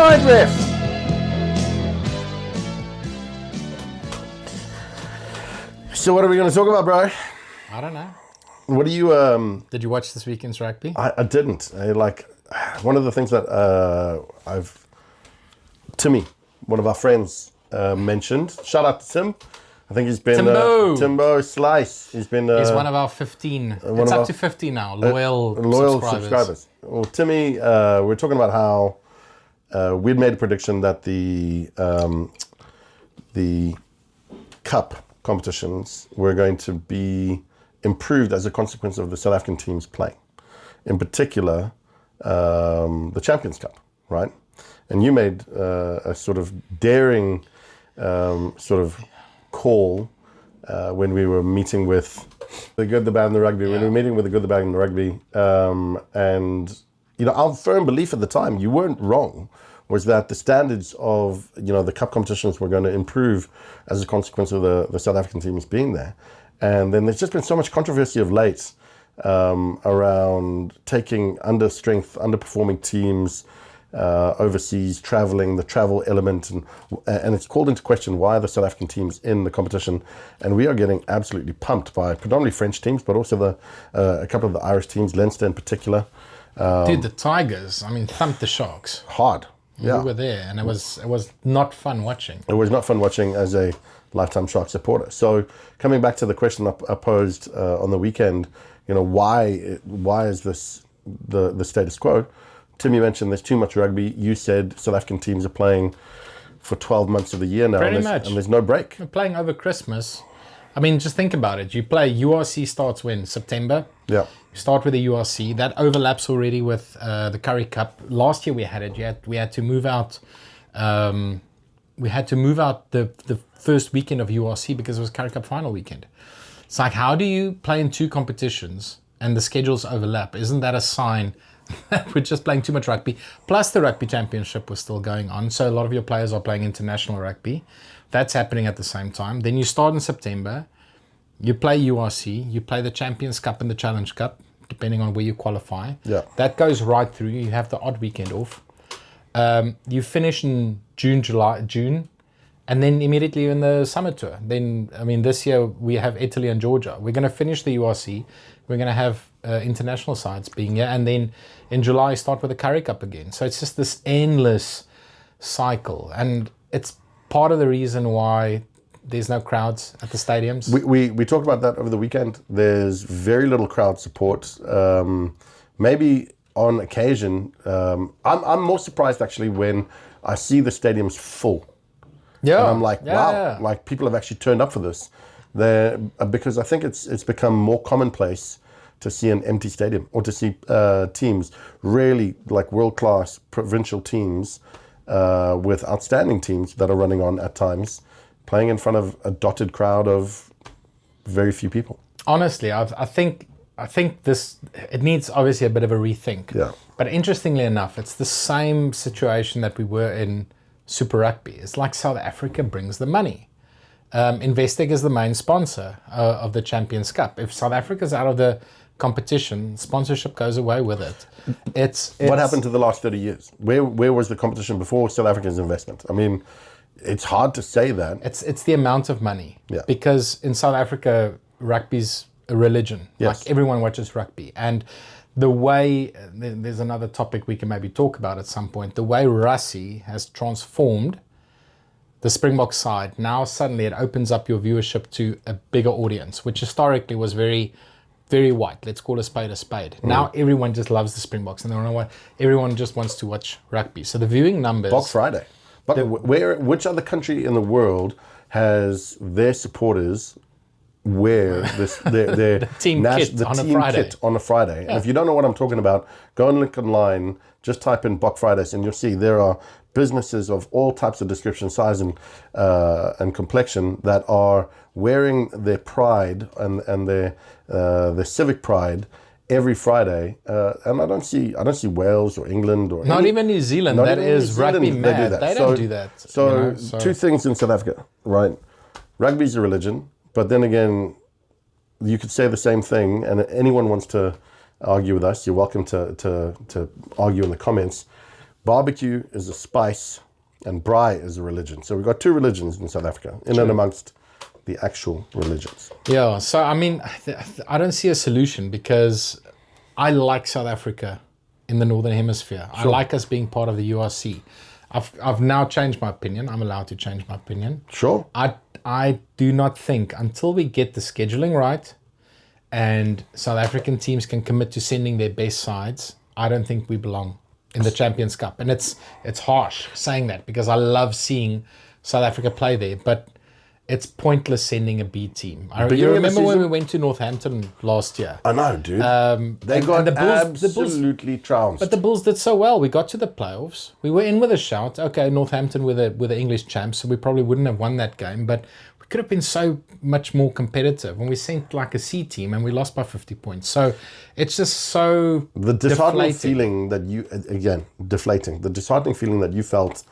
Offside ref! So what are we going to talk about, bro? I don't know. What do you... Did you watch this weekend's rugby? I didn't. One of the things that Timmy, one of our friends, mentioned. Shout out to Tim. I think he's been... Timbo Slice. He's been... He's one of our 15. It's up to 50 now. Loyal subscribers. Well, Timmy, we're talking about how we'd made a prediction that the cup competitions were going to be improved as a consequence of the South African teams playing. In particular, the Champions Cup, right? And you made a sort of daring sort of call when we were meeting with the good, the bad, and the rugby. Yeah. When we were meeting with the good, the bad, and the rugby. And, you know, our firm belief at the time, you weren't wrong, was that the standards of, you know, the cup competitions were going to improve as a consequence of the South African teams being there. And then there's just been so much controversy of late around taking underperforming teams overseas, traveling, the travel element, and it's called into question why are the South African teams in the competition. And we are getting absolutely pumped by predominantly French teams, but also a couple of the Irish teams, Leinster in particular. Dude, the Tigers, I mean, thumped the Sharks. Hard. Yeah. We were there, and it was not fun watching. It was not fun watching as a lifetime Shark supporter. So coming back to the question I posed on the weekend, you know, why is this the status quo? Timmy mentioned there's too much rugby. You said South African teams are playing for 12 months of the year now. Pretty much. And there's no break. We're playing over Christmas. I mean, just think about it. You play, URC starts when? September? Yeah. You start with the URC. That overlaps already with the Currie Cup. Last year we had it. We had to move out. We had to move out the first weekend of URC because it was Currie Cup final weekend. It's like, how do you play in two competitions and the schedules overlap? Isn't that a sign that we're just playing too much rugby? Plus the rugby championship was still going on. So a lot of your players are playing international rugby. That's happening at the same time. Then you start in September. You play URC. You play the Champions Cup and the Challenge Cup, depending on where you qualify. Yeah. That goes right through. You have the odd weekend off. You finish in June, and then immediately in the summer tour. Then, I mean, this year we have Italy and Georgia. We're going to finish the URC. We're going to have international sides being here. And then in July, start with the Currie Cup again. So it's just this endless cycle. And it's part of the reason why there's no crowds at the stadiums. We talked about that over the weekend. There's very little crowd support. Maybe on occasion, I'm more surprised actually when I see the stadiums full. Yeah. And I'm like, wow, yeah. like people have actually turned up for this. Because I think it's become more commonplace to see an empty stadium or to see teams, really like world-class provincial teams with outstanding teams that are running on at times, playing in front of a dotted crowd of very few people. Honestly, I think it needs obviously a bit of a rethink. Yeah. But interestingly enough, it's the same situation that we were in Super Rugby. It's like South Africa brings the money. Investec is the main sponsor of the Champions Cup. If South Africa's out of the competition, sponsorship goes away with it. It's what happened to the last 30 years? Where was the competition before South Africa's investment? I mean, it's hard to say that. It's the amount of money. Yeah. Because in South Africa, rugby's a religion. Yes. Like everyone watches rugby. And the way, there's another topic we can maybe talk about at some point, the way Rassie has transformed the Springbok side, now suddenly it opens up your viewership to a bigger audience, which historically was very, very white. Let's call a spade a spade. Now everyone just loves the Springboks, and everyone just wants to watch rugby. So the viewing numbers... Black Friday. But which other country in the world has their supporters wear their team kit on a Friday? Yeah. And if you don't know what I'm talking about, go and look online, just type in Black Fridays, and you'll see there are businesses of all types of description, size, and complexion that are wearing their pride and their civic pride every Friday. And I don't see Wales or England or not even New Zealand. That is rugby mad. They don't do that. So two things in South Africa, right? Rugby's a religion, but then again, you could say the same thing, and anyone wants to argue with us, you're welcome to argue in the comments. barbecue is a spice and braai is a religion. So we've got two religions in South Africa, in and amongst the actual religions. Yeah, so I mean, I don't see a solution because I like South Africa in the Northern Hemisphere. I like us being part of the URC. I've now changed my opinion. I'm allowed to change my opinion. Sure. I do not think until we get the scheduling right and South African teams can commit to sending their best sides, I don't think we belong in the Champions Cup. And it's harsh saying that because I love seeing South Africa play there, but it's pointless sending a B team. You remember when we went to Northampton last year? I know, dude. They got absolutely trounced. But the Bulls did so well. We got to the playoffs. We were in with a shout. Okay, Northampton were the English champs, so we probably wouldn't have won that game. But we could have been so much more competitive. And we sent like a C team and we lost by 50 points. So it's just so the disheartening feeling that you, again, deflating. The disheartening feeling that you felt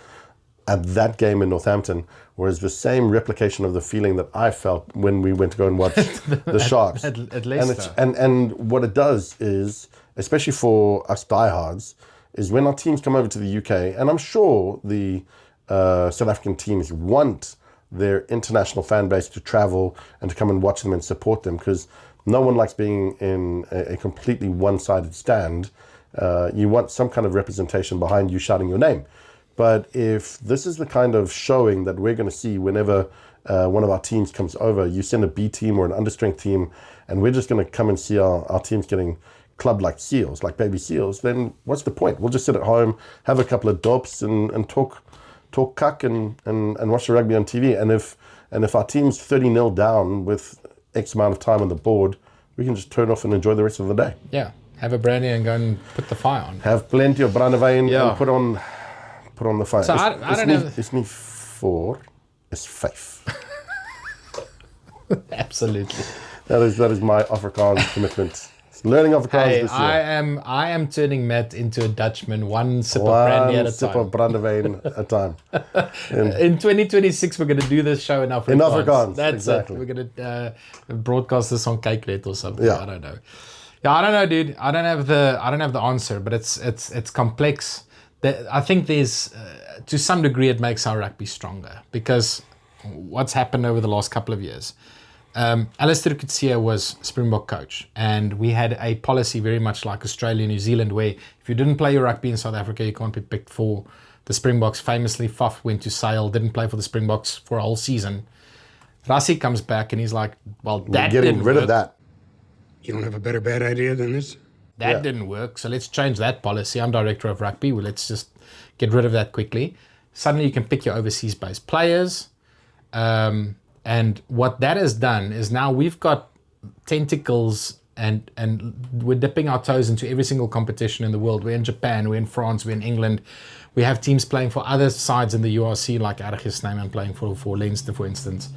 at that game in Northampton was the same replication of the feeling that I felt when we went to go and watch the Sharks. At Leicester. And what it does is, especially for us diehards, is when our teams come over to the UK, and I'm sure the South African teams want their international fan base to travel and to come and watch them and support them, because no one likes being in a completely one-sided stand. You want some kind of representation behind you shouting your name. But if this is the kind of showing that we're going to see whenever one of our teams comes over, you send a B team or an understrength team, and we're just going to come and see our teams getting clubbed like seals, like baby seals, then what's the point? We'll just sit at home, have a couple of dopes and talk cuck and watch the rugby on TV. And if our team's 30-0 down with X amount of time on the board, we can just turn off and enjoy the rest of the day. Yeah, have a brandy and go and put the fire on. Have plenty of brandewyn and put on the fire. So I don't know. It's me 4, it's 5. Absolutely. That is my Afrikaans commitment. It's learning Afrikaans this year. I am turning Matt into a Dutchman, one sip of brandy at a time. One sip of brandewyn at a time. In 2026, we're going to do this show in Afrikaans. In Afrikaans, That's exactly. it. We're going to broadcast this on Kyk or something. Yeah. I don't know. Yeah, I don't know, dude. I don't have the answer, but it's complex. I think there's, to some degree, it makes our rugby stronger because what's happened over the last couple of years. Alistair Coetzee was Springbok coach, and we had a policy very much like Australia, New Zealand, where if you didn't play your rugby in South Africa, you can't be picked for the Springboks. Famously, Faf went to Sale, didn't play for the Springboks for a whole season. Rassie comes back and he's like, well, that didn't work. Getting rid of that. You don't have a better bad idea than this? That didn't work, so let's change that policy. I'm director of rugby. Well, let's just get rid of that quickly. Suddenly you can pick your overseas-based players. And what that has done is now we've got tentacles and we're dipping our toes into every single competition in the world. We're in Japan, we're in France, we're in England. We have teams playing for other sides in the URC, like Argus Snyman playing for Leinster, for instance.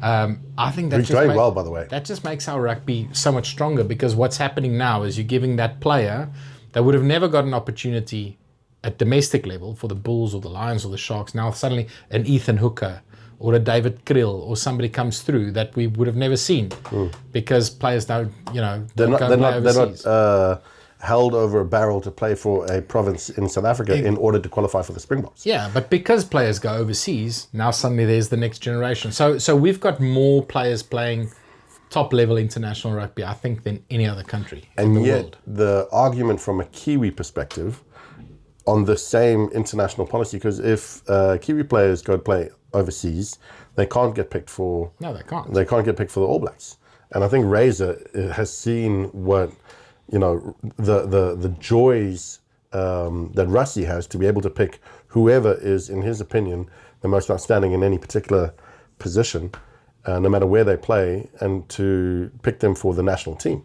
I think He's playing well, by the way. That just makes our rugby so much stronger because what's happening now is you're giving that player that would have never got an opportunity at domestic level for the Bulls or the Lions or the Sharks. Now suddenly an Ethan Hooker or a David Krill or somebody comes through that we would have never seen because players don't, they're not held over a barrel to play for a province in South Africa in order to qualify for the Springboks. Yeah, but because players go overseas, now suddenly there's the next generation. So we've got more players playing top-level international rugby, I think, than any other country in the world. The argument from a Kiwi perspective on the same international policy, because if Kiwi players go to play overseas, they can't get picked for... No, they can't. They can't get picked for the All Blacks. And I think Razor has seen what... the joys that Rassie has to be able to pick whoever is, in his opinion, the most outstanding in any particular position, no matter where they play, and to pick them for the national team.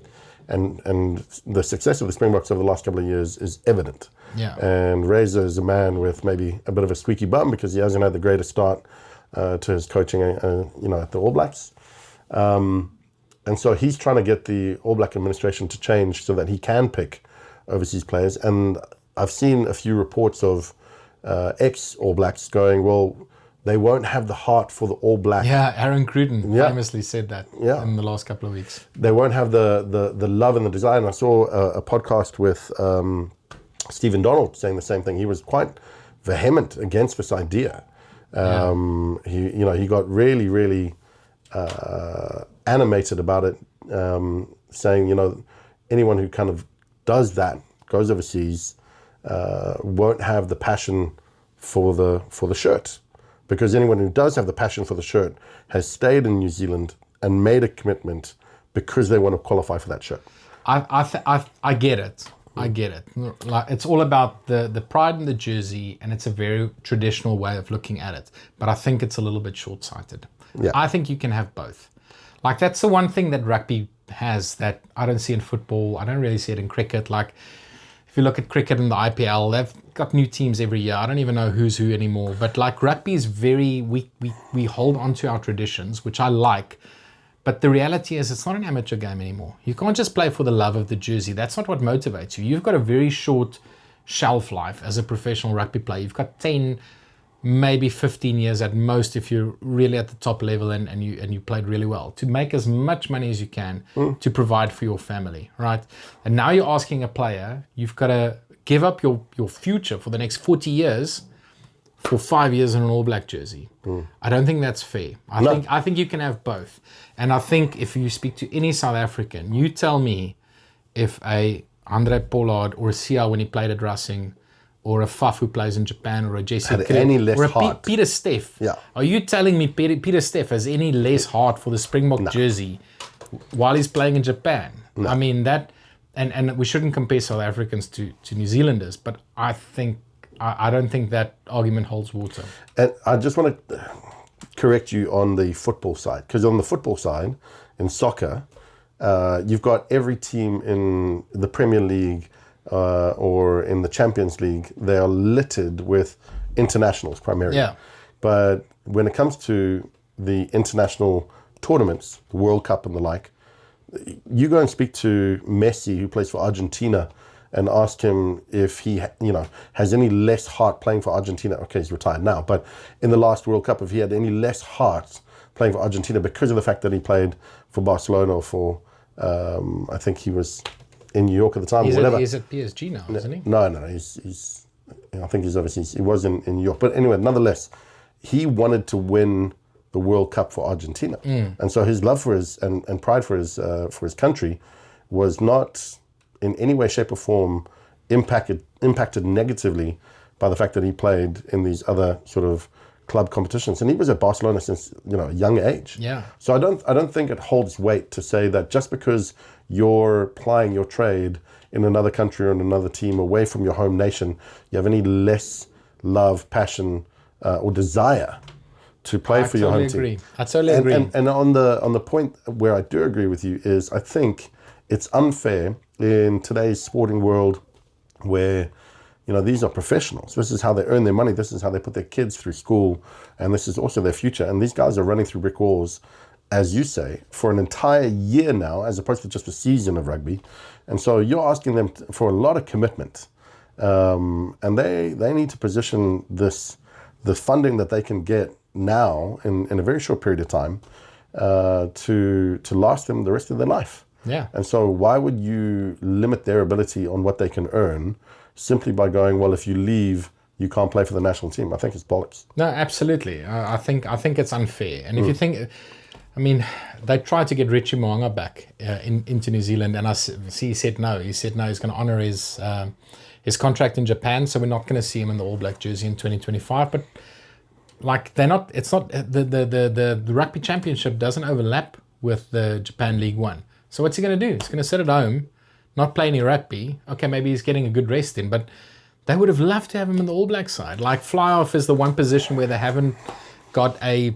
And the success of the Springboks over the last couple of years is evident. Yeah. And Razor is a man with maybe a bit of a squeaky bum because he hasn't had the greatest start to his coaching, at the All Blacks. And so he's trying to get the All Black administration to change so that he can pick overseas players. And I've seen a few reports of ex-All Blacks going, well, they won't have the heart for the All Black. Yeah, Aaron Cruden famously said that in the last couple of weeks. They won't have the love and the desire. And I saw a podcast with Stephen Donald saying the same thing. He was quite vehement against this idea. He got really, really animated about it, saying, anyone who kind of does that, goes overseas, won't have the passion for the shirt, because anyone who does have the passion for the shirt has stayed in New Zealand and made a commitment because they want to qualify for that shirt. I get it. I get it. Like, it's all about the pride in the jersey, and it's a very traditional way of looking at it. But I think it's a little bit short-sighted. Yeah. I think you can have both. Like, that's the one thing that rugby has that I don't see in football. I don't really see it in cricket. Like, if you look at cricket in the IPL, they've got new teams every year. I don't even know who's who anymore. But like, rugby is very, we hold on to our traditions, which I like. But the reality is, it's not an amateur game anymore. You can't just play for the love of the jersey. That's not what motivates you. You've got a very short shelf life as a professional rugby player. You've got 10, maybe 15 years at most if you're really at the top level and you played really well, to make as much money as you can to provide for your family, right? And now you're asking a player, you've got to give up your future for the next 40 years for 5 years in an All Black jersey. I don't think that's fair. I think you can have both. And I think if you speak to any South African, you tell me if a Andre Pollard or a Sia when he played at Racing, or a Faf who plays in Japan, or a Jesse Had any less or a heart. Peter Steff. Yeah. Are you telling me Peter Steff has any less heart for the Springbok jersey while he's playing in Japan? No. I mean, that, and we shouldn't compare South Africans to New Zealanders, but I don't think that argument holds water. And I just want to correct you on the football side, because on the football side, in soccer, you've got every team in the Premier League or in the Champions League, they are littered with internationals primarily. Yeah. But when it comes to the international tournaments, the World Cup and the like, you go and speak to Messi, who plays for Argentina, and ask him if he, has any less heart playing for Argentina. Okay, he's retired now, but in the last World Cup, if he had any less heart playing for Argentina because of the fact that he played for Barcelona or for, I think he was in New York at the time, or whatever. He's at PSG now, isn't he? No, he's I think he's overseas. He was in New York. But anyway, nonetheless, he wanted to win the World Cup for Argentina. And so his love for his, and pride for his country was not in any way, shape or form impacted negatively by the fact that he played in these other sort of club competitions. And he was at Barcelona since, a young age. Yeah. So I don't think it holds weight to say that just because you're plying your trade in another country or in another team away from your home nation, you have any less love, passion, or desire to play for your home team. I totally agree. And on the point where I do agree with you is, I think it's unfair in today's sporting world where, these are professionals. This is how they earn their money. This is how they put their kids through school. And this is also their future. And these guys are running through brick walls, as you say, for an entire year now, as opposed to just a season of rugby. And so you're asking them for a lot of commitment. And they need to position the funding that they can get now in a very short period of time to last them the rest of their life. Yeah. And so why would you limit their ability on what they can earn simply by going, well, if you leave, you can't play for the national team? I think it's bollocks. No, absolutely. I think it's unfair. And if you think, they tried to get Richie Mo'unga back into New Zealand, and I see he said no. He said no, he's going to honour his contract in Japan, so we're not going to see him in the All Black jersey in 2025. But the Rugby Championship doesn't overlap with the Japan League One. So what's he going to do? He's going to sit at home, not play any rugby. Okay, maybe he's getting a good rest in, but they would have loved to have him in the All Black side. Like, fly off is the one position where they haven't got a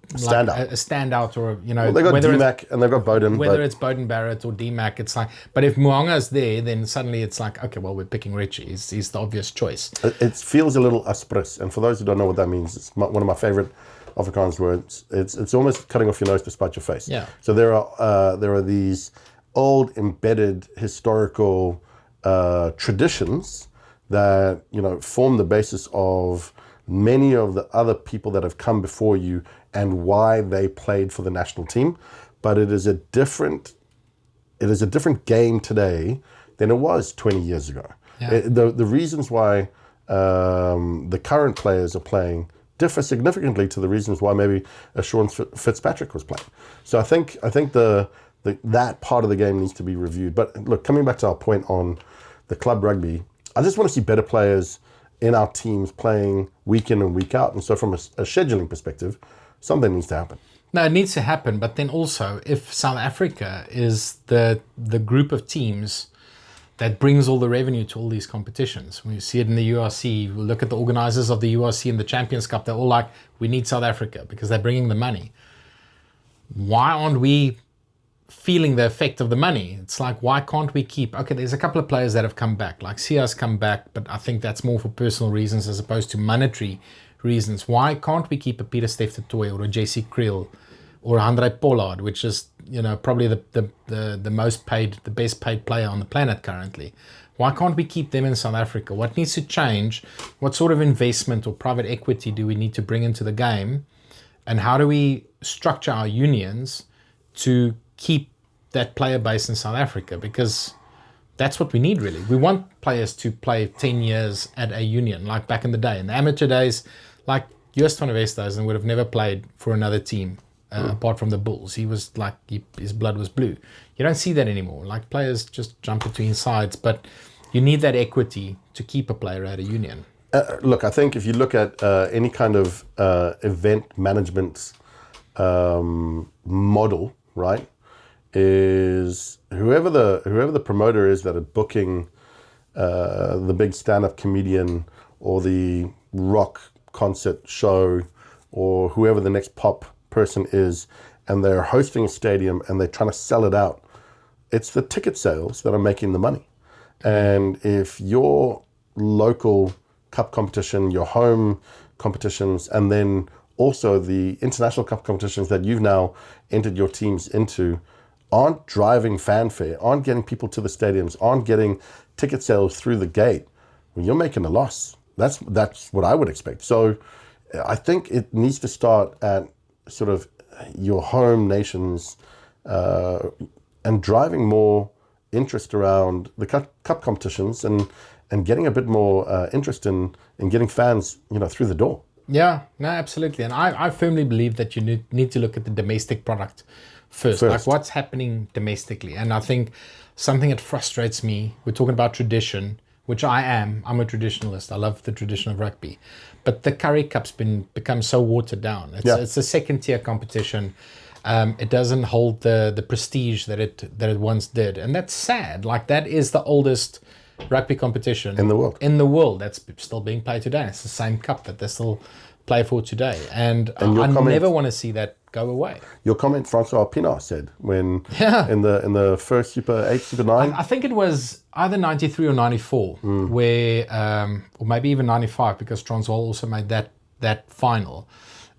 standout, or well, they got DMAC and they've got Bowden. Whether it's Bowden Barrett or DMAC, it's like. But if Mo'unga's there, then suddenly it's like, okay, well, we're picking Richie. He's the obvious choice. It feels a little aspres, and for those who don't know what that means, it's one of my favorite Afrikaans words. It's almost cutting off your nose to spite your face. Yeah. So there are these old embedded historical traditions that form the basis of many of the other people that have come before you and why they played for the national team. But it is a different game today than it was 20 years ago. Yeah. The reasons why the current players are playing differ significantly to the reasons why maybe a Sean Fitzpatrick was playing. So I think that part of the game needs to be reviewed. But look, coming back to our point on the club rugby, I just want to see better players in our teams playing week in and week out. And so from a scheduling perspective, something needs to happen. No, it needs to happen. But then also, if South Africa is the group of teams that brings all the revenue to all these competitions. When you see it in the URC, we look at the organizers of the URC and the Champions Cup, they're all like, we need South Africa because they're bringing the money. Why aren't we feeling the effect of the money? It's like, why can't we keep... Okay, there's a couple of players that have come back, like Sia's come back, but I think that's more for personal reasons as opposed to monetary reasons. Why can't we keep a Peter Steph Toy or a JC Kriel or Andre Pollard, which is, probably the most paid, the best paid player on the planet currently? Why can't we keep them in South Africa? What needs to change? What sort of investment or private equity do we need to bring into the game? And how do we structure our unions to keep that player base in South Africa? Because that's what we need, really. We want players to play 10 years at a union, like back in the day. In the amateur days, like Joost van der Westhuizen would have never played for another team. Apart from the Bulls, he was like, his blood was blue. You don't see that anymore. Like, players just jump between sides, but you need that equity to keep a player at a union. Look, I think if you look at any kind of event management model, right, is whoever the promoter is that are booking the big stand-up comedian or the rock concert show or whoever the next pop person is, and they're hosting a stadium and they're trying to sell it out, it's the ticket sales that are making the money. And if your local cup competition, your home competitions, and then also the international cup competitions that you've now entered your teams into aren't driving fanfare, aren't getting people to the stadiums, aren't getting ticket sales through the gate, well, you're making a loss. That's what I would expect. So I think it needs to start at sort of your home nations and driving more interest around the cup competitions and getting a bit more interest in getting fans, through the door. Yeah, no, absolutely. And I firmly believe that you need to look at the domestic product first, like what's happening domestically. And I think something that frustrates me, we're talking about tradition, which I'm a traditionalist. I love the tradition of rugby. But the Currie Cup's become so watered down. It's a second tier competition. It doesn't hold the prestige that it once did. And that's sad. Like, that is the oldest rugby competition in the world that's still being played today. It's the same cup that they still play for today. And I never want to see that go away. Your comment, Francois Pienaar said in the first Super 8, Super 9. I think it was either 93 or 94, where or maybe even 95, because Transvaal also made that final.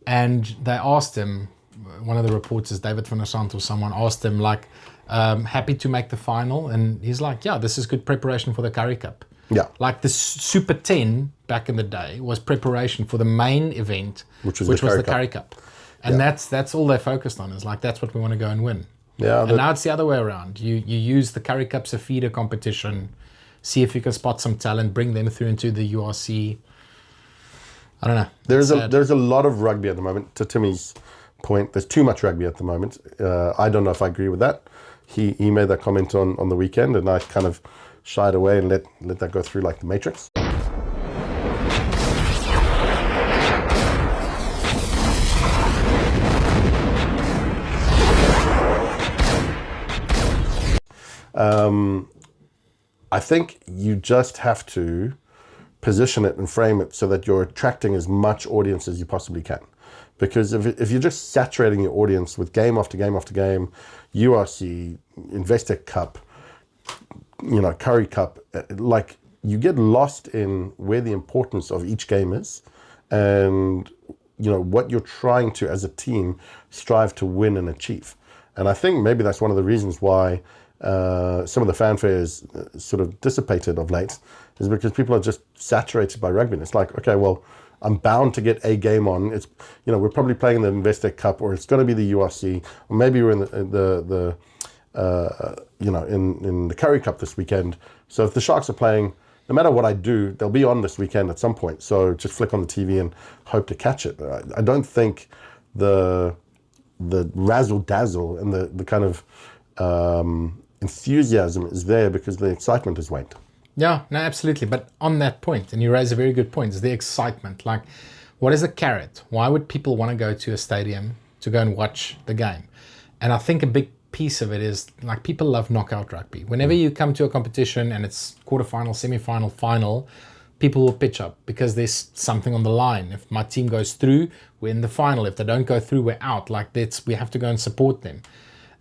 And they asked him, one of the reporters, David van der Sant or someone, asked him, like, happy to make the final? And he's like, yeah, this is good preparation for the Currie Cup. Yeah. Like, the Super 10 back in the day was preparation for the main event, which was the Currie Cup. And that's all they're focused on, is like, that's what we want to go and win. Yeah. And now it's the other way around. You use the Currie Cup as a feeder competition, see if you can spot some talent, bring them through into the URC. I don't know. There's a lot of rugby at the moment. To Timmy's point, there's too much rugby at the moment. I don't know if I agree with that. He made that comment on the weekend, and I kind of shied away and let that go through like the Matrix. I think you just have to position it and frame it so that you're attracting as much audience as you possibly can. Because if you're just saturating your audience with game after game after game, URC, Investec Cup, Currie Cup, like, you get lost in where the importance of each game is, and what you're trying to, as a team, strive to win and achieve. And I think maybe that's one of the reasons why some of the fanfare is sort of dissipated of late, is because people are just saturated by rugby. And it's like, okay, well, I'm bound to get a game on. It's, we're probably playing the Investec Cup, or it's going to be the URC, or maybe we're in in the Currie Cup this weekend. So if the Sharks are playing, no matter what I do, they'll be on this weekend at some point. So just flick on the TV and hope to catch it. I don't think the razzle dazzle and the kind of enthusiasm is there because the excitement has waned. Yeah, no, absolutely. But on that point, and you raise a very good point, is the excitement. Like, what is the carrot? Why would people want to go to a stadium to go and watch the game? And I think a big piece of it is, like, people love knockout rugby. Whenever you come to a competition and it's quarterfinal, semi-final, final, people will pitch up because there's something on the line. If my team goes through, we're in the final. If they don't go through, we're out. Like, we have to go and support them.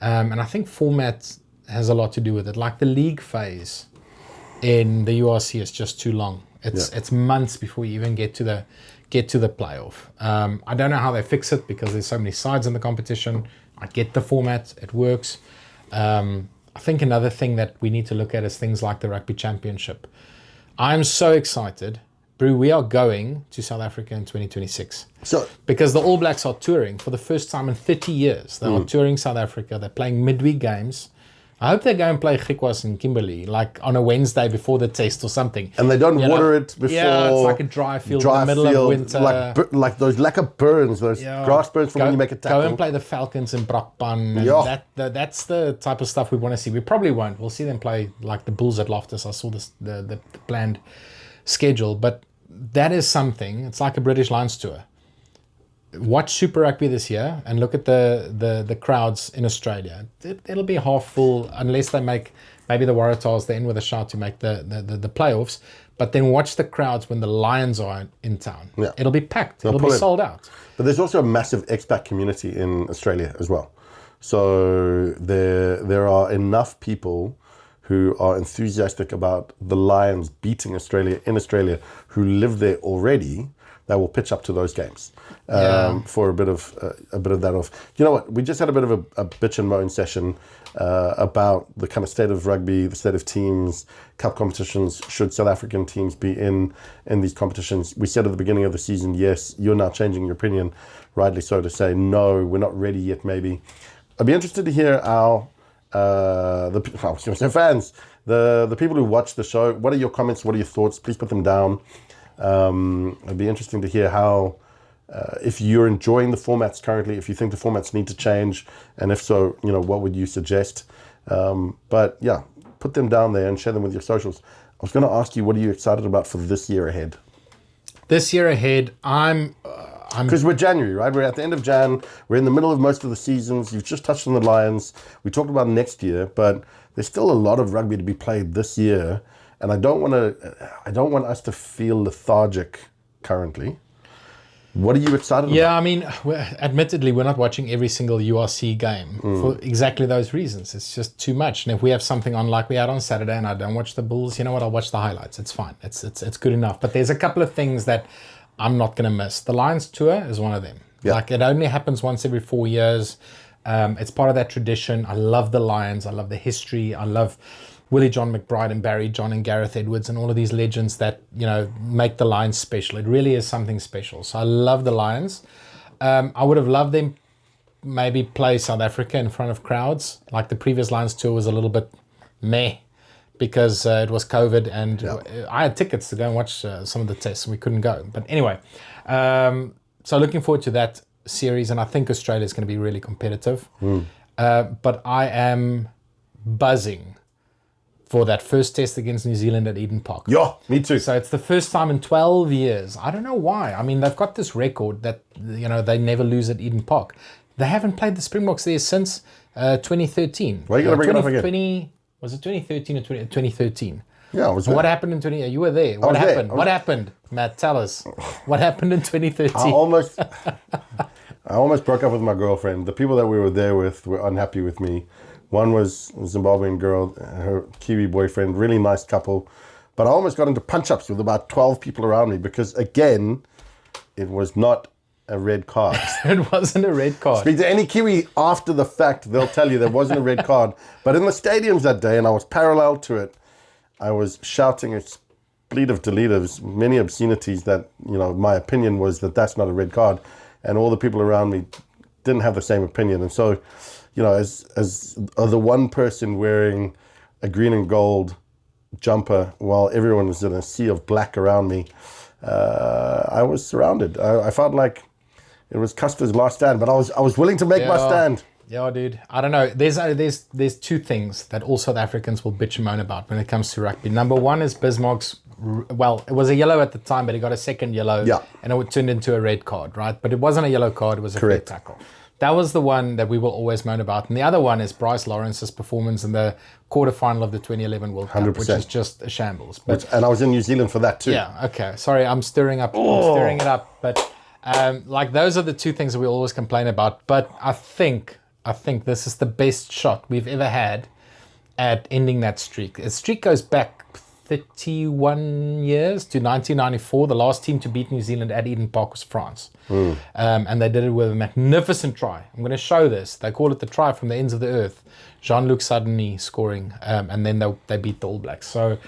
And I think format has a lot to do with it. Like, the league phase in the URC is just too long. It's months before you even get to the playoff. I don't know how they fix it because there's so many sides in the competition. I get the format, it works. I think another thing that we need to look at is things like the Rugby Championship. I'm so excited. Brew, we are going to South Africa in 2026. So, because the All Blacks are touring for the first time in 30 years. They are touring South Africa. They're playing midweek games. I hope they go and play Griquas and Kimberley, like on a Wednesday before the test or something. and they don't water it before. Yeah, it's like a dry field in the middle of winter. Like those lekker burns, those grass burns from when you make a tackle. Go and play the Falcons in Brakpan. And that's the type of stuff we want to see. We probably won't. We'll see them play like the Bulls at Loftus. I saw the planned schedule. But that is something. It's like a British Lions tour. Watch Super Rugby this year and look at the crowds in Australia. It'll be half full unless they make maybe the Waratahs, they're in with a shot to make the playoffs. But then watch the crowds when the Lions are in town. Yeah. It'll be packed. It'll be sold out. But there's also a massive expat community in Australia as well. So there are enough people who are enthusiastic about the Lions beating Australia in Australia who live there already that will pitch up to those games for a bit of that off. You know what? We just had a bit of a bitch and moan session about the kind of state of rugby, the state of teams, cup competitions. Should South African teams be in these competitions? We said at the beginning of the season, yes. You're now changing your opinion, rightly so, to say no, we're not ready yet. Maybe I'd be interested to hear our fans, the people who watch the show. What are your comments? What are your thoughts? Please put them down. It'd be interesting to hear how, if you're enjoying the formats currently, if you think the formats need to change, and if so, what would you suggest? But yeah, put them down there and share them with your socials. I was going to ask you, what are you excited about for this year ahead? This year ahead, I'm because we're January, right? We're at the end of Jan. We're in the middle of most of the seasons. You've just touched on the Lions. We talked about next year, but there's still a lot of rugby to be played this year. And I don't want us to feel lethargic currently. What are you excited about? Yeah, I mean, admittedly, we're not watching every single URC game for exactly those reasons. It's just too much. And if we have something on like we had on Saturday and I don't watch the Bulls, you know what? I'll watch the highlights. It's fine. It's good enough. But there's a couple of things that I'm not going to miss. The Lions tour is one of them. Yeah. Like, it only happens once every 4 years. It's part of that tradition. I love the Lions. I love the history. I love Willie John McBride and Barry John and Gareth Edwards and all of these legends that, make the Lions special. It really is something special. So I love the Lions. I would have loved them maybe play South Africa in front of crowds. Like the previous Lions tour was a little bit meh because it was COVID and I had tickets to go and watch some of the tests and we couldn't go. But anyway, so looking forward to that series, and I think Australia is going to be really competitive. But I am buzzing for that first test against New Zealand at Eden Park. Yeah, me too. So it's the first time in 12 years. I don't know why. I mean, they've got this record that, they never lose at Eden Park. They haven't played the Springboks there since 2013. Why are you going to bring it up again? Was it 2013 or 2013? Yeah, it was. What happened in 20? You were there. What happened? What happened? Matt, tell us. What happened in 2013? I almost broke up with my girlfriend. The people that we were there with were unhappy with me. One was a Zimbabwean girl, her Kiwi boyfriend, really nice couple. But I almost got into punch-ups with about 12 people around me because, again, it was not a red card. It wasn't a red card. Speak to any Kiwi after the fact, they'll tell you there wasn't a red card. But in the stadiums that day, and I was parallel to it, I was shouting a bleed of deleters, many obscenities that, my opinion was that that's not a red card. And all the people around me didn't have the same opinion. And so, as the one person wearing a green and gold jumper while everyone was in a sea of black around me. I was surrounded. I felt like it was Custer's last stand, but I was willing to make my stand. Yeah, dude. I don't know. There's two things that all South Africans will bitch and moan about when it comes to rugby. Number one is Bismarck's. Well, it was a yellow at the time, but he got a second yellow, and it turned into a red card, right? But it wasn't a yellow card; it was a fair tackle. That was the one that we will always moan about. And the other one is Bryce Lawrence's performance in the quarterfinal of the 2011 World Cup, 100%. which is just a shambles. But, And I was in New Zealand for that too. yeah, okay. Sorry, I'm stirring it up. But like those are the two things that we always complain about. But I think this is the best shot we've ever had at ending that streak. The streak goes back 31 years to 1994. The last team to beat New Zealand at Eden Park was France. And they did it with a magnificent try. I'm going to show this. They call it the try from the ends of the earth. Jean-Luc Sardini scoring, and then they beat the All Blacks. So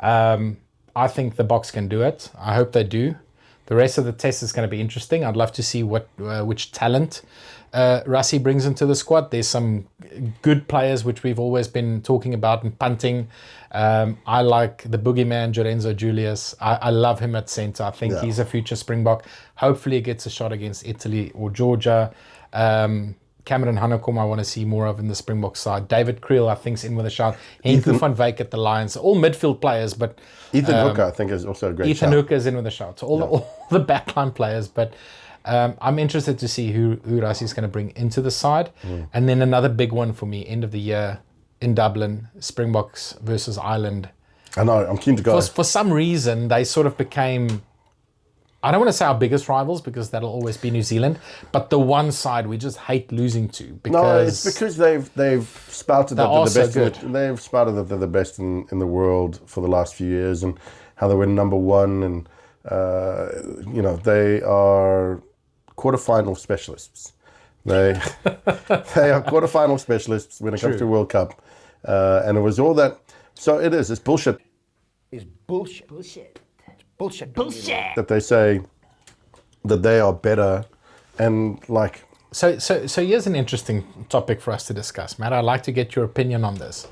I think the Boks can do it. I hope they do. The rest of the test is going to be interesting. I'd love to see which talent Rassie brings into the squad. There's some good players which we've always been talking about in punting. I like the boogeyman, Lorenzo Julius. I love him at centre. I think he's a future Springbok. Hopefully he gets a shot against Italy or Georgia. Cameron Hanekom I want to see more of in the Springbok side. David Creel I think's in with a shout. Henko van Wyk at the Lions. All midfield players, but Ethan Hooker I think is also a great Ethan shout. Hooker is in with a shout. So all the backline players, but I'm interested to see who Rassie's going to bring into the side. And then another big one for me, end of the year in Dublin, Springboks versus Ireland. I know, I'm keen to go. For some reason, they sort of became, I don't want to say our biggest rivals because that'll always be New Zealand, but the one side we just hate losing to. Because no, it's because they've spouted that they're the so best. good. They've spouted that they're the best in the world for the last few years, and how they were number one, and they are quarterfinal specialists. They are quarterfinal specialists when it comes to World Cup, and it was all that. So it's bullshit. It's bullshit. Bullshit. Bullshit. Bullshit. That they say that they are better, and like. So here's an interesting topic for us to discuss, Matt. I'd like to get your opinion on this.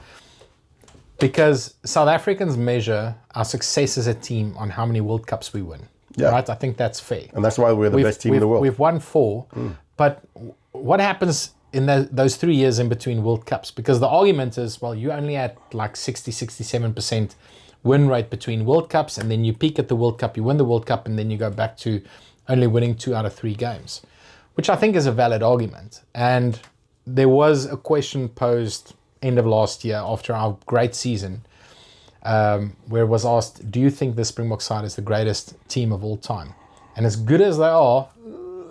Because South Africans measure our success as a team on how many World Cups we win. Yeah. Right? I think that's fair. And that's why we're the best team in the world. We've won 4. But what happens in those 3 years in between World Cups? Because the argument is, well, you only had like 67% win rate between World Cups, and then you peak at the World Cup, you win the World Cup, and then you go back to only winning 2 out of 3 games, which I think is a valid argument. And there was a question posed end of last year after our great season, where it was asked, do you think the Springbok side is the greatest team of all time? And as good as they are,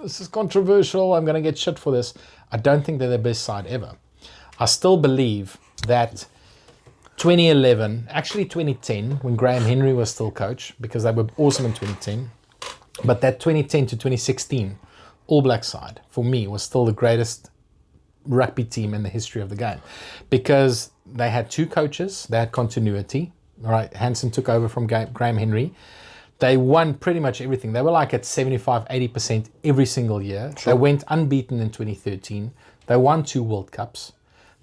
this is controversial, I'm going to get shit for this, I don't think they're the best side ever. I still believe that 2011, actually 2010, when Graham Henry was still coach, because they were awesome in 2010, but that 2010 to 2016 All Black side, for me, was still the greatest rugby team in the history of the game, because they had 2 coaches, they had continuity, right? Hansen took over from Graham Henry. They won pretty much everything. They were like at 75-80% every single year. Sure. They went unbeaten in 2013. They won 2 World Cups.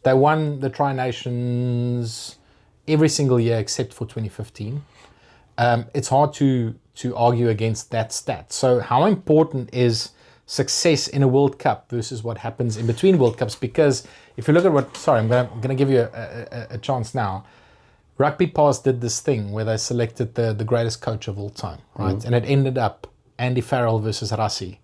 They won the Tri-Nations every single year except for 2015. It's hard to argue against that stat. So how important is success in a World Cup versus what happens in between World Cups? Because if you look at I'm going to give you a chance now. Rugby Pass did this thing where they selected the greatest coach of all time, right? And it ended up Andy Farrell versus Rassie.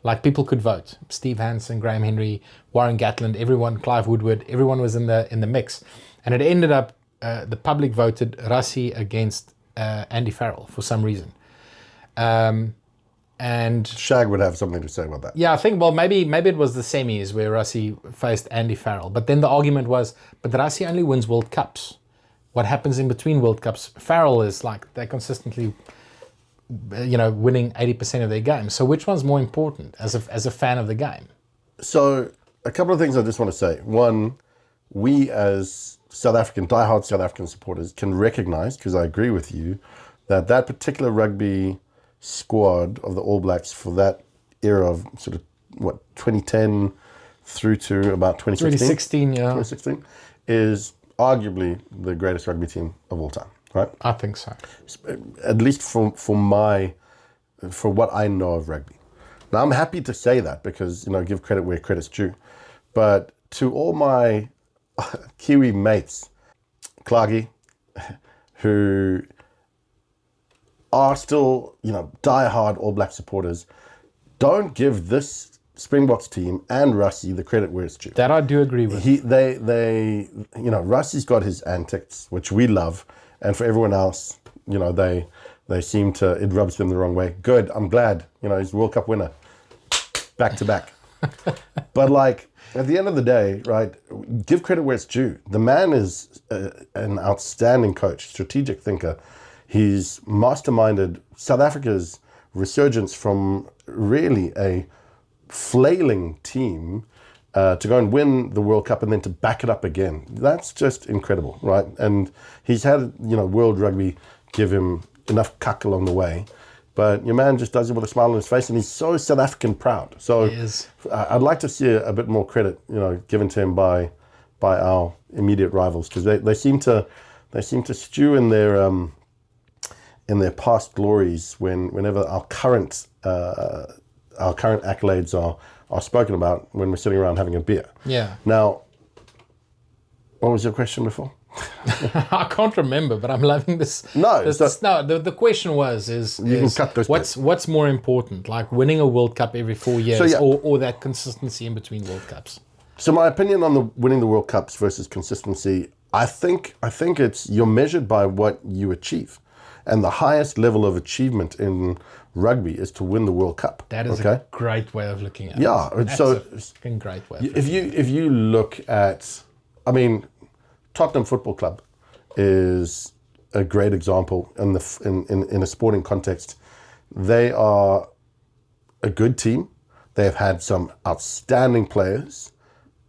Like, people could vote. Steve Hansen, Graham Henry, Warren Gatland, everyone, Clive Woodward, everyone was in the mix. And it ended up, the public voted Rassie against Andy Farrell for some reason. And Shag would have something to say about that. yeah, I think, well, maybe it was the semis where Rassie faced Andy Farrell. But then the argument was, but Rassie only wins World Cups. What happens in between World Cups? Farrell is like, they're consistently, winning 80% of their games. So which one's more important as a fan of the game? So a couple of things I just want to say. One, we as diehard South African supporters can recognize, because I agree with you, that particular rugby squad of the All Blacks for that era of sort of 2010 through to about 2016. 2016, yeah. 2016 is arguably the greatest rugby team of all time. right? I think so. At least for what I know of rugby. Now I'm happy to say that because give credit where credit's due, but to all my Kiwi mates, Clargy, who are still diehard All Black supporters, don't give this Springboks team and Rassie the credit where it's due. That I do agree with. Rassie's got his antics, which we love, and for everyone else, they seem to, it rubs them the wrong way. Good, I'm glad, he's World Cup winner, back to back. But at the end of the day, right, give credit where it's due. The man is an outstanding coach, strategic thinker. He's masterminded South Africa's resurgence from really a flailing team to go and win the World Cup and then to back it up again. That's just incredible, right? And he's had, World Rugby give him enough cuck along the way. But your man just does it with a smile on his face, and he's so South African proud. So I'd like to see a bit more credit, given to him by our immediate rivals, because they seem to stew in their past glories whenever our current accolades are spoken about when we're sitting around having a beer. Yeah. Now, what was your question before? I can't remember, but I'm loving this. The question can cut this what's more important, like winning a World Cup every 4 years, or that consistency in between World Cups? So my opinion on winning the World Cups versus consistency, I think you're measured by what you achieve, and the highest level of achievement in rugby is to win the World Cup. That is a great way of looking at it. Yeah, That's a great way. If you look at, Tottenham Football Club is a great example in a sporting context. They are a good team. They have had some outstanding players,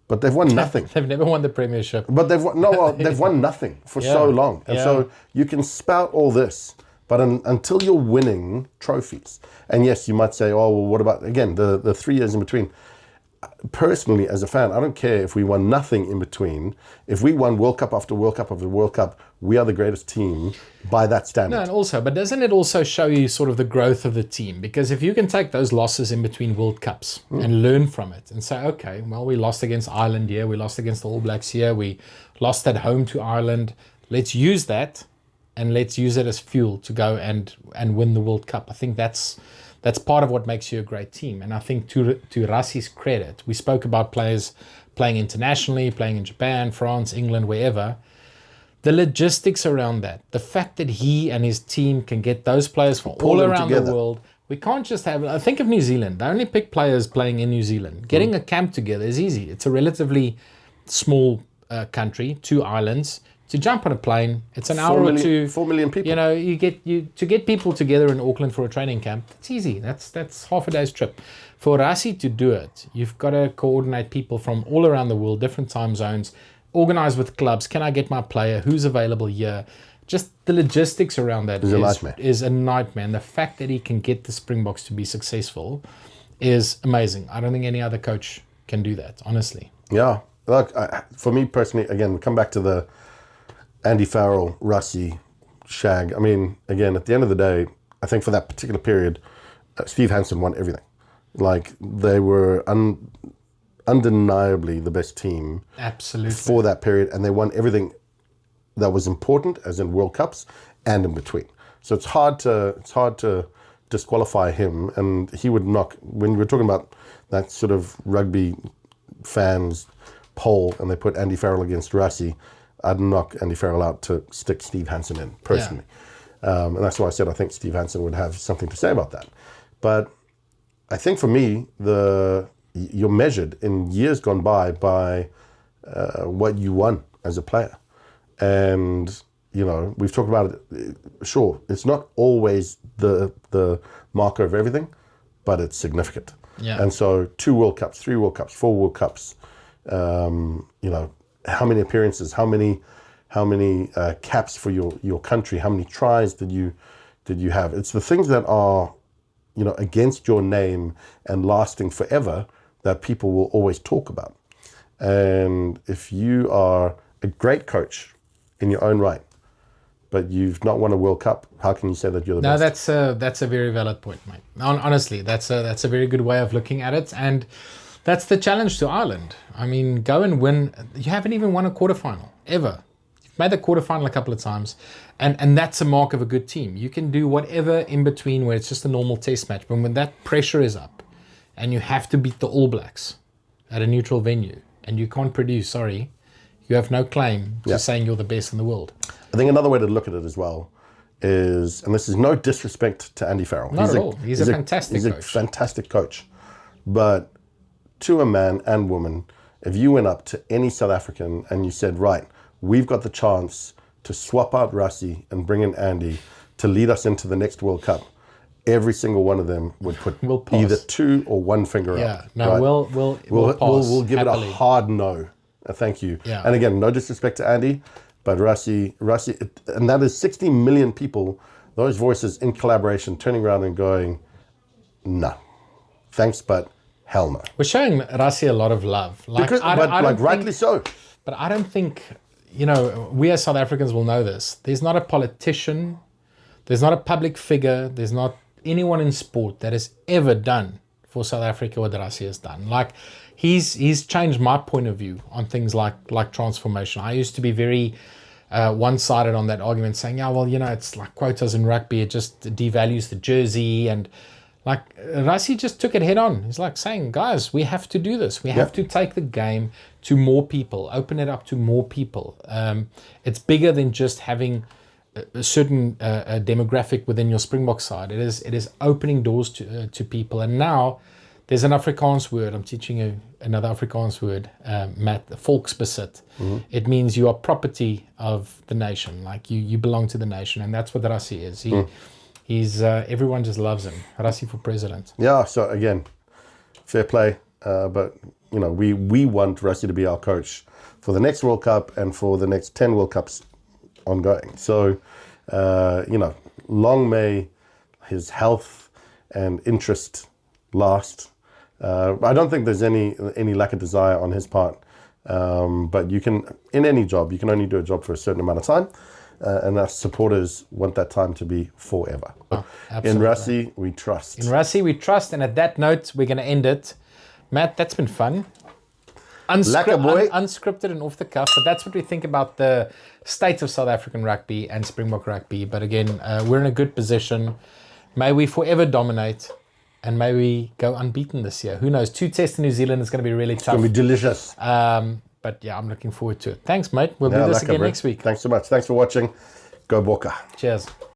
but they've won nothing. They've never won the Premiership. But they've won nothing for so long. And so you can spout all this, but until you're winning trophies, and yes, you might say, oh, well, what about, again, the 3 years in between? Personally, as a fan, I don't care if we won nothing in between. If we won World Cup after World Cup after World Cup, we are the greatest team by that standard. No, and also, but doesn't it also show you sort of the growth of the team? Because if you can take those losses in between World Cups and learn from it and say, okay, well, we lost against Ireland here, we lost against the All Blacks here, we lost at home to Ireland. Let's use that and let's use it as fuel to go and win the World Cup. I think that's part of what makes you a great team. And I think to Rassie's credit, we spoke about players playing internationally, playing in Japan, France, England, wherever. The logistics around that, the fact that he and his team can get those players from all around the world. We can't just have, think of New Zealand. They only pick players playing in New Zealand. Getting a camp together is easy. It's a relatively small country, 2 islands. To jump on a plane, it's an hour or two. 4 million people. To get people together in Auckland for a training camp, it's easy. That's half a day's trip. For Rassie to do it, you've got to coordinate people from all around the world, different time zones, organize with clubs. Can I get my player? Who's available here? Just the logistics around that is a nightmare. And the fact that he can get the Springboks to be successful is amazing. I don't think any other coach can do that, honestly. Yeah. Look, for me personally, again, we come back to the Andy Farrell, Rassie, Shag. Again, at the end of the day, I think for that particular period, Steve Hansen won everything. They were undeniably the best team. Absolutely. For that period, and they won everything that was important, as in World Cups and in between. So it's hard to disqualify him, and he would knock, when we're talking about that sort of rugby fans poll, and they put Andy Farrell against Rassie, I'd knock Andy Farrell out to stick Steve Hansen in, personally. Yeah. And that's why I said I think Steve Hansen would have something to say about that. But I think for me, you're measured in years gone by what you won as a player. And, we've talked about it. Sure, it's not always the marker of everything, but it's significant. Yeah. And so 2 World Cups, 3 World Cups, 4 World Cups, how many appearances, how many caps for your country, how many tries did you have? It's the things that are, against your name and lasting forever that people will always talk about. And if you are a great coach in your own right, but you've not won a World Cup. How can you say that you're the No, best? that's a very valid point, mate. Honestly, that's a very good way of looking at it, and that's the challenge to Ireland. I mean, go and win. You haven't even won a quarterfinal ever. You've made the quarterfinal a couple of times, and that's a mark of a good team. You can do whatever in between where it's just a normal test match, but when that pressure is up, and you have to beat the All Blacks at a neutral venue, and you can't produce, sorry, you have no claim to saying you're the best in the world. I think another way to look at it as well is, and this is no disrespect to Andy Farrell. Not at all. He's a fantastic coach. He's a fantastic coach. But to a man and woman, if you went up to any South African and you said, right, we've got the chance to swap out Rassie and bring in Andy to lead us into the next World Cup, every single one of them would put either 2 or 1 finger up. Yeah, no, right? we'll pass. We'll give happily. it a hard no. Thank you. Yeah. And again, no disrespect to Andy, but Rassie, and that is 60 million people, those voices in collaboration, turning around and going, no, thanks, but hell no. We're showing Rassie a lot of love. Rightly so. But I don't think, we as South Africans will know this. There's not a politician, there's not a public figure, there's not anyone in sport that has ever done for South Africa what Rassie has done. Like, he's changed my point of view on things like transformation. I used to be very one-sided on that argument, saying, it's like quotas in rugby, it just devalues the jersey, and like Rassie just took it head on. He's like saying, guys, we have to do this. We have to take the game to more people, open it up to more people. It's bigger than just having a certain demographic within your Springbok side. It is opening doors to people. And now there's an Afrikaans word. I'm teaching you another Afrikaans word, Matt, volksbesit. Mm-hmm. It means you are property of the nation. Like you belong to the nation. And that's what Rassie is. He's everyone just loves him. Rassie for president. Yeah, so again, fair play. But, we want Rassie to be our coach for the next World Cup and for the next 10 World Cups ongoing. So, long may his health and interest last. I don't think there's any lack of desire on his part. But you can, in any job, you can only do a job for a certain amount of time. And our supporters want that time to be forever. In Rassie, we trust. In Rassie, we trust. And at that note, we're going to end it. Matt, that's been fun. Unscripted and off the cuff. But that's what we think about the state of South African rugby and Springbok rugby. But again, we're in a good position. May we forever dominate. And may we go unbeaten this year. Who knows? 2 tests in New Zealand is going to be really tough. It's going to be delicious. But yeah, I'm looking forward to it. Thanks, mate. We'll do this again next week. Thanks so much. Thanks for watching. Go Bokke. Cheers.